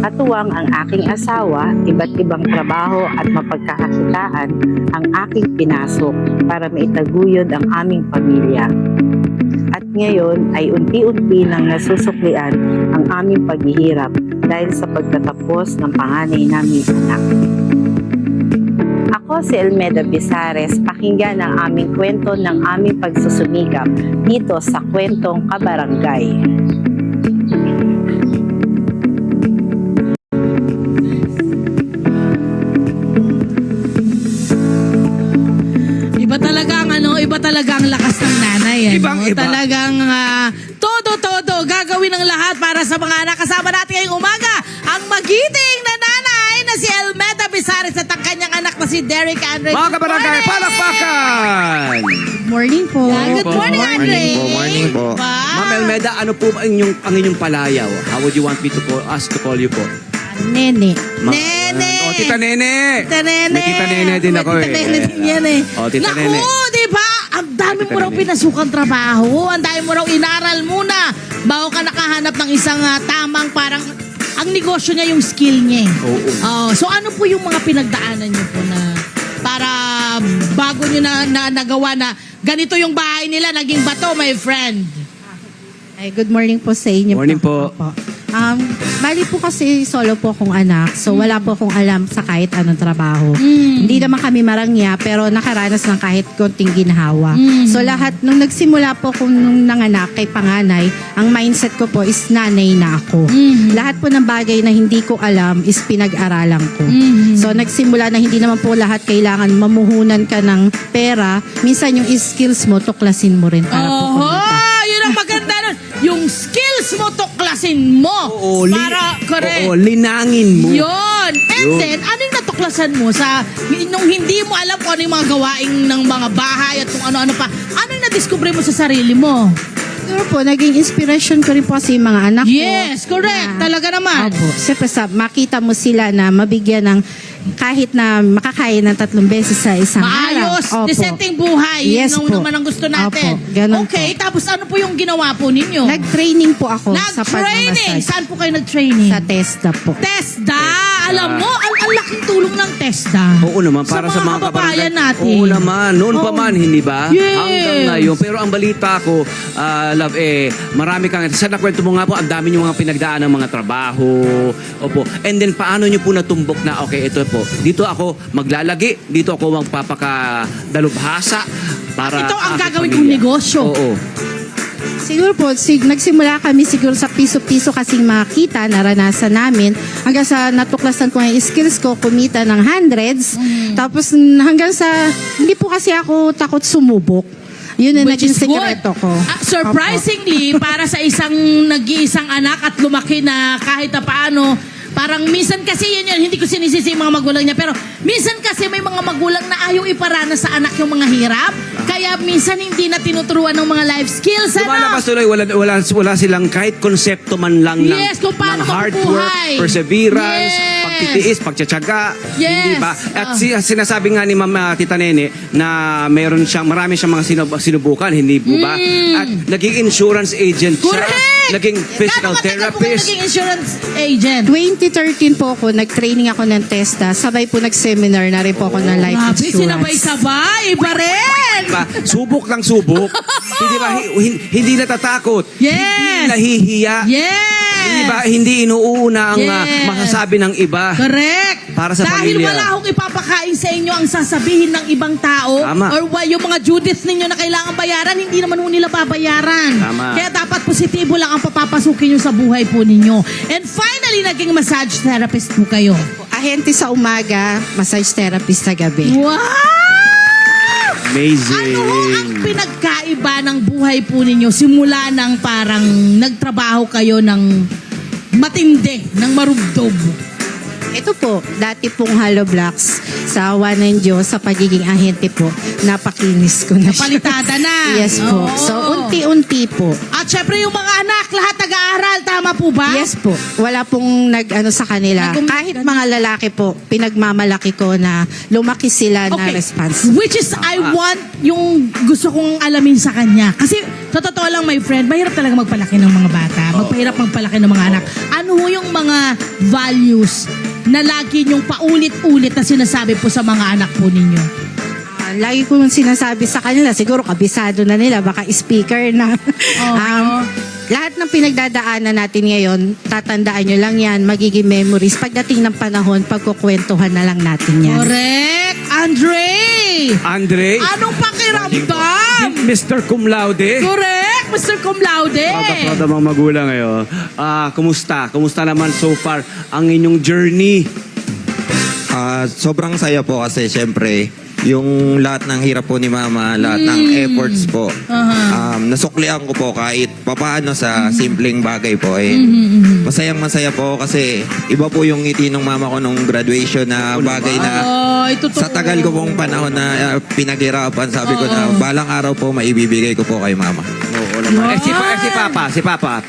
Katuwang ang aking asawa, iba't ibang trabaho at mapagkakakitaan ang aking pinasok para maitaguyod ang aming pamilya. At ngayon ay unti-unti nang nasusuklian ang aming paghihirap dahil sa pagtatapos ng panganay naming anak. Ako si Elmeda Bizares, pakinggan ang aming kwento ng aming pagsusumikap dito sa Kwentong Kabarangay. Iba talaga ang lakas ng nanay. Ibang-iba. Talagang todo gagawin ng lahat para sa mga anak. Kasama natin ngayong umaga ang magiting na nanay na si Elmeda Bizares at ang kanyang anak na si Derek Andre. Mga kabarangay, palakpakan! Morning po. Good morning, Andre. Morning po. Ma'am Elmeda, ano po ang inyong palayaw? How would you want me to call, us to call you po? Nene. Nene! Oh, Tita Nene! Tita Nene. May Tita Nene din ako May Tita Nene din yan eh. Oh, Tita Naku, Nene. di ba? Ang dami mo Tita raw Nene. pinasukang trabaho. Ang dami mo raw inaral muna. Bago ka nakahanap ng isang tamang parang ang negosyo niya yung skill niya. Oo. So ano po yung mga pinagdaanan niyo po na para bago niyo na nagawa na ganito yung bahay nila naging bato, my friend? Ay, good morning po sa inyo. Morning po. Bali po kasi solo po akong anak. So wala po akong alam sa kahit anong trabaho. Hindi naman kami marangya pero nakaranas ng kahit konting ginhawa. So lahat, nung nagsimula po akong nung nanganak kay panganay, ang mindset ko po is nanay na ako. Lahat po ng bagay na hindi ko alam is pinag-aralan ko. So nagsimula na hindi naman po lahat kailangan mamuhunan ka ng pera. Minsan yung skills mo, tuklasin mo rin para po kumita. Yun ang maganda nun. Yung skills mo tuklasin mo. Oo, Correct. Oo, linangin mo. Yun. And Yun. then, ano yung natuklasan mo sa, nung hindi mo alam kung ano yung mga gawain ng mga bahay at kung ano-ano pa, ano yung nadiscover mo sa sarili mo? Siguro po, naging inspiration ko rin po kasi yung mga anak ko. Yes, correct. Talaga naman. Opo. Siyempre, makita mo sila na mabigyan ng kahit na makakain ng 3 beses sa isang Maayos, araw. Opo. decenteng buhay. Yes Yun po. naman ang gusto natin. Opo, ganun okay, tapos ano po yung ginawa po ninyo? Nag-training po ako sa Nag-training. pagmamassage. Saan po kayo nag-training? Sa TESDA po. TESDA. Alam mo, ang laking tulong ng TESDA. Oo naman, para sa mga kababayan kabarangay. natin. Oo naman, noon pa Oo. man, hindi ba? Yes. Hanggang ngayon. Pero ang balita ko, love, marami kang, sa nakwento mo nga po, ang dami nyo mga pinagdaan ng mga trabaho. Opo. And then, paano nyo po natumbok na, okay, ito po, dito ako maglalagi, dito ako magpapakadalubhasa para Ito ang aking gagawin pamilya. kong negosyo. Oo. Siguro po, nagsimula kami siguro sa piso-piso kasing makita, naranasan namin. Hanggang sa natuklasan ko yung skills ko, kumita ng hundreds. Tapos hanggang sa, hindi po kasi ako takot sumubok. Yun ang Which naging is good. sekreto ko. Surprisingly, para sa isang nag-iisang anak at lumaki na kahit na paano, parang minsan kasi yun, hindi ko sinisisi yung mga magulang niya, pero minsan kasi may mga magulang na ayaw iparanas sa anak yung mga hirap, kaya minsan hindi na tinuturuan ng mga life skills. Lumalabas tuloy, wala silang kahit konsepto man lang Yes, kung paano ng hard mabubuhay. work, perseverance, Yes. pagtitiis, pagtsatsaga. Yes. Hindi ba? At sinasabi nga ni Ma'am Tita Nene na marami siyang mga sinubukan, hindi po ba? At naging insurance agent siya. Correct! Naging physical Gano'ng katagal po kayo therapist. naging insurance agent? 2013 po ako, nag-training ako ng TESDA. Sabay po nag-seminar na rin po ako ng life Grabe, insurance. sinabay-sabay, iba rin! Diba? Subok lang subok. Hindi ba? Hindi natatakot. Yes. Hindi nahihiya. Yes! Hindi ba? Hindi inuuna ang Yes. masasabi ng iba. Correct. Para sa Dahil pamilya. wala akong ipapakain sa inyo ang sasabihin ng ibang tao Tama. or yung mga Judith ninyo na kailangan bayaran, hindi naman ho nila babayaran. Tama. Kaya dapat positibo lang ang papapasukin nyo sa buhay po ninyo. And finally, naging massage therapist po kayo. Ahente sa umaga, massage therapist sa gabi. Wow! Amazing. Ano ho ang pinagkaiba ng buhay po ninyo simula ng parang nagtrabaho kayo ng matindi, ng marubdob? Ito po, dati pong hollow blocks sa awa ng Diyos, sa pagiging ahente po, napakinis ko na siya. Napalitada na. Yes po. Oo. So, unti-unti po. At syempre yung mga anak, lahat nag-aaral, tama po ba? Yes po. Wala pong nag-ano sa kanila. Kahit mga lalaki po, pinagmamalaki ko na lumaki sila na responsible. Which is, I want yung gusto kong alamin sa kanya. Kasi Sa totoo lang, my friend, mahirap talaga magpalaki ng mga bata. Magpahirap magpalaki ng mga anak. Ano ho yung mga values na lagi niyong paulit-ulit na sinasabi po sa mga anak po ninyo? Lagi ko sinasabi sa kanila, siguro kabisado na nila, baka speaker na. Lahat ng pinagdadaanan natin ngayon, tatandaan nyo lang yan, magiging memories. Pagdating ng panahon, pagkukwentuhan na lang natin yan. Correct! Andre! Anong pakiramdam? Mr. Cum Laude. Correct, Mr. Cum Laude. Mga mga magulang ngayon. Kumusta? Kumusta naman so far ang inyong journey? Sobrang saya po kasi syempre yung lahat ng hirap po ni Mama, lahat ng efforts po. Nasuklian ko po kahit papaano sa simpleng bagay po. Masayang masaya po kasi iba po yung ngiti ng mama ko nung graduation na bagay na sa tagal ko pong panahon na pinaghirapan, sabi ko na balang araw po maibibigay ko po kay Mama. Oo naman. Si Papa.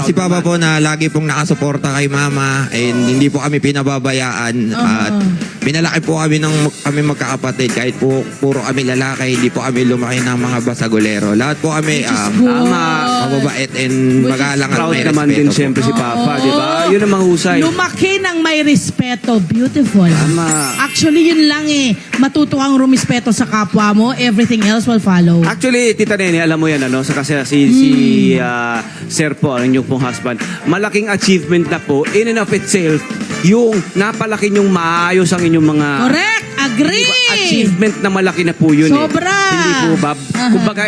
Si Papa po na lagi pong nakasuporta kay Mama and hindi po kami pinababayaan at pinalaki po kami kami magkakapatid kahit po puro kami lalaki, hindi po kami lumaki ng mga basagulero. Lahat po kami mababait and magalang at Proud may naman din respeto siyempre po. si Papa, di ba? Yun ang mahusay. Lumaki ng may respeto. Beautiful. Tama. Actually, yun lang eh. Matuto kang rumispeto sa kapwa mo. Everything else will follow. Actually, Tita Nene, alam mo yan, ano? Kasi si Sir po, ang inyong pong husband, malaking achievement na po, in and of itself, yung napalaki niyong maayos ang inyong mga... Correct! Agree! Achievement na malaki na po yun. Sobra! Hindi po ba? Kumbaga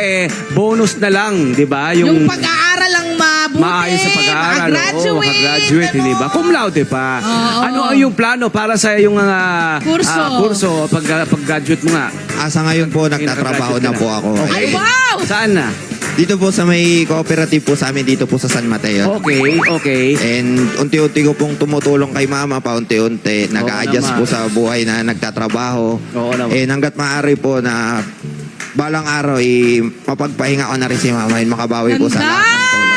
bonus na lang, di ba? Yung pag-aaral lang mabuti. Maayos sa pag-aaral. Makagraduate, ano? di ba? Cum laude pa. Ano ang yung plano para sa yung kurso pag-graduate mo nga? Sa ngayon po, nagtatrabaho na po ako. Ay, wow! Saan na? Dito po sa may cooperative po sa amin, dito po sa San Mateo. Okay. And unti-unti ko pong tumutulong kay Mama pa unti-unti. Nag-a-adjust naman. po sa buhay na nagtatrabaho. Oo naman. And hanggat maaari po na balang araw, mapagpahinga ko na rin si Mama and makabawi po sa lahat ng tulong.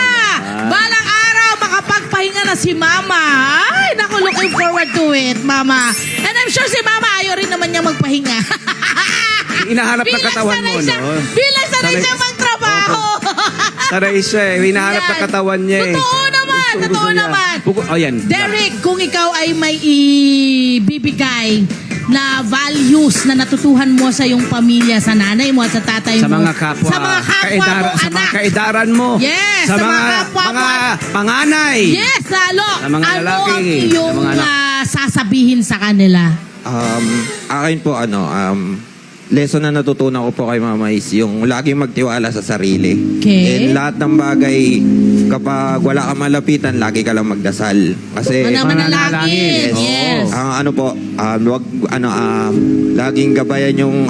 Balang araw, makapagpahinga na si Mama. Ay, naku, looking forward to it, Mama. And I'm sure si Mama ayaw rin naman niya magpahinga. Inahanap ng katawan mo, no? Bilang sanay siya magtrabaho. Saray siya eh. Hinahanap ng katawan niya eh. Totoo naman, totoo niya. naman. Yan. Derek, kung ikaw ay may ibibigay na values na natutuhan mo sa iyong pamilya, sa nanay mo at sa tatay Sa mo. mga kapwa. Sa mga kapwa mo, Sa mga anak. kaedaran mo. Yes, Sa sa mga mga kapwa mo. panganay. Yes, lalo. Sa mga Ano lalaki, ang sa iyong mga anak. sasabihin sa kanila? Akin po, lesson na natutunan ko po kay Mama is yung laging magtiwala sa sarili. Okay. And lahat ng bagay, kapag wala ka malapitan, lagi ka lang magdasal. Kasi Mananalangin. Yes. ang laging gabayan yung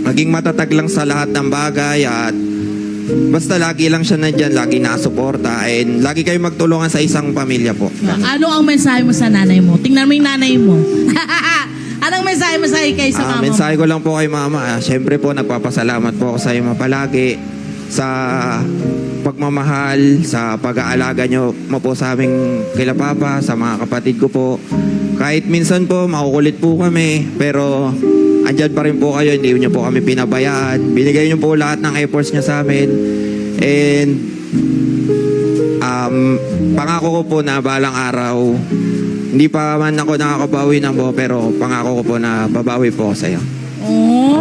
maging matatag lang sa lahat ng bagay at basta lagi lang siya nandyan, lagi nakasuporta and lagi kayo magtulungan sa isang pamilya po. Ano ang mensahe mo sa nanay mo? Tingnan mo yung nanay mo. Anong mensahe mo sa kay sa mama mo? Mensahe ko lang po kay Mama. Siyempre po, nagpapasalamat po ako sa iyo palagi sa pagmamahal, sa pag-aalaga nyo mo po sa aming kila Papa, sa mga kapatid ko po. Kahit minsan po, makukulit po kami, pero andyan pa rin po kayo, hindi nyo po kami pinabayaan. Binigay nyo po lahat ng efforts nyo sa amin. And pangako ko po na balang araw, hindi pa man ako nakakabawi ng buo, pero pangako ko po na babawi po ako sa iyo. Oh,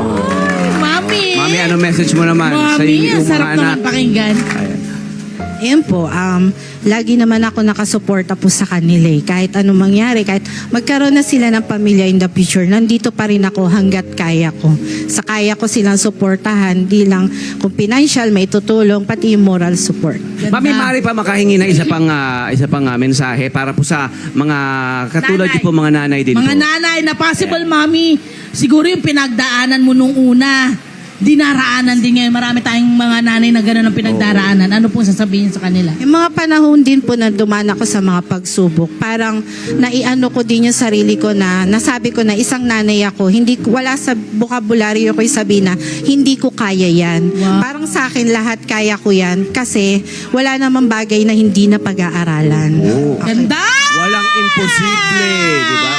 Mami. Mami, ano message mo naman sa Mami, iyong ang sarap mga anak? naman pakinggan. Ayan po, lagi naman ako nakasuporta po sa kanila eh. Kahit anong mangyari, kahit magkaroon na sila ng pamilya in the future, nandito pa rin ako hanggat kaya ko. Sa kaya ko silang suportahan, di lang kung financial, may tutulong, pati yung moral support. Mami, maaari pa makahingi ng isa pang mensahe para po sa mga katulad Nanay. niyo po mga nanay din Mga po. nanay na possible, Mami, siguro yung pinagdaanan mo nung una, dinaraanan din ngayon. Marami tayong mga nanay na gano'n ang pinagdaraanan. Ano pong sasabihin sa kanila? Yung mga panahon din po na dumaan ako sa mga pagsubok, parang naiano ko din yung sarili ko na nasabi ko na isang nanay ako, wala sa bokabularyo ko yung sabi na hindi ko kaya yan. Wow. Parang sa akin lahat kaya ko yan kasi wala namang bagay na hindi na pag-aaralan. Ganda! Walang imposible, di ba?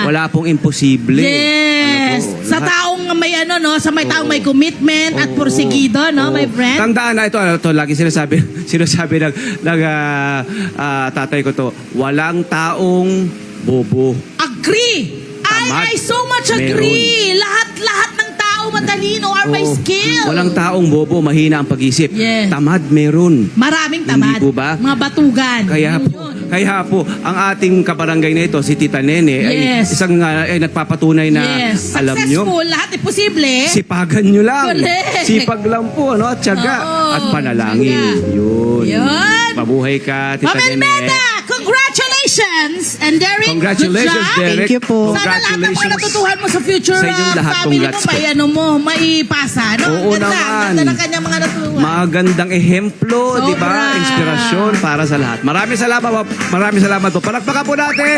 Wala pong imposible. Yes! Ano po, Sa lahat- taong Kailangan may no, sa may taong may commitment at porsigido, no, my friend? Tandaan na ito, lagi sinasabi tatay ko to, walang taong bobo. Agree! Tamad. I so much agree! Lahat ng tao matalino are may Oo. skill. Walang taong bobo, mahina ang pag-isip. Yes. Tamad meron. Maraming tamad. Hindi po ba? Mga batugan. Kaya po, ang ating kabarangay na ito, si Tita Nene, ay Yes. isang nagpapatunay na Yes. alam nyo, Successful, lahat ay posible. sipagan nyo lang. Correct. Sipag lang po, ano? At tiyaga. Oo. At panalangin. Tiyaga. Yun. Yun. Mabuhay ka, Tita Ma'am Nene. Elmeda, congratulations! And Derek, Congratulations, good job. Derek. Thank you po. Sana lahat ng mga natutuhan mo sa future Sa inyong lahat, family mo, congrats po. may pasa. No? Oo Ang ganda, naman. Ganda ng kanyang mga natutuhan. Magandang ehemplo, Sobra. di ba? Inspirasyon para sa lahat. Maraming salamat po. Palakpakan po natin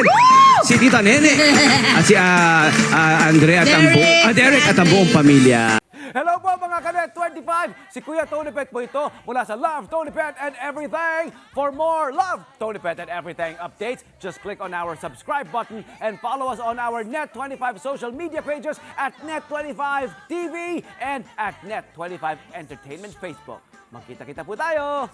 si Tita Nene at si Andre at Derek at ang buong pamilya. Hello po mga Kanet 25! Si Kuya Tony Pet po ito mula sa Love, Tony Pet and Everything. For more Love, Tony Pet and Everything updates, just click on our subscribe button and follow us on our Net25 social media pages at Net25 TV and at Net25 Entertainment Facebook. Magkita-kita po tayo!